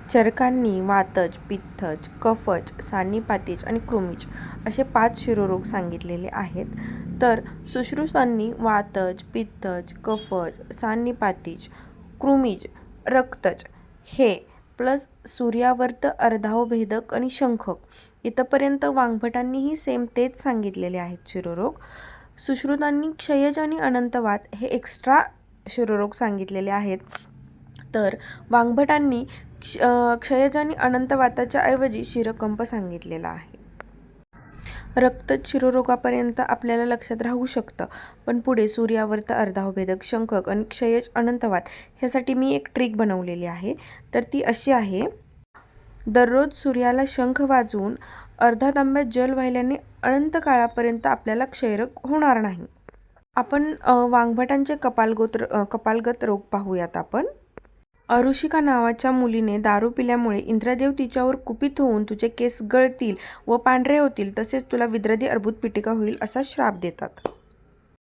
चरकांनी वातज, पित्तज, कफज, सान्निपातीज आणि कृमीज असे 5 शिरोरोग सांगितलेले आहेत. तर सुश्रुतांनी वातज, पित्तज, कफज, सान्निपातीज, कृमीज, रक्तज हे प्लस सूर्यावर्त, अर्धावभेदक आणि शंखक इथपर्यंत वाग्भटांनीही सेम तेच सांगितलेले आहेत शिरोरोग. सुश्रुतांनी क्षयज आणि अनंतवात हे एक्स्ट्रा शिरोरोग सांगितलेले आहेत. तर वाग्भटांनी क्षयज आणि अनंतवाताच्या ऐवजी शिरकंप सांगितलेला आहे. रक्तज शिरोरोगापर्यंत आपल्याला लक्षात राहू शकतं, पण पुढे सूर्यावर्त, अर्धावभेदक, शंखक आणि क्षयज अनंतवात ह्यासाठी मी एक ट्रिक बनवलेली आहे. तर ती अशी आहे, दररोज सूर्याला शंख वाजवून अर्धा तांब्यात जल वाहिल्याने अनंत काळापर्यंत आपल्याला क्षयरोग होणार नाही. आपण वाग्भटांचे कपालगत रोग पाहूयात आपण. अरुषिका नावाच्या मुलीने दारू पिल्यामुळे इंद्रदेव तिच्यावर कुपित होऊन तुझे केस गळतील व पांढरे होतील, तसेच तुला विद्रदी अर्बुद पिटिका होईल असा श्राप देतात.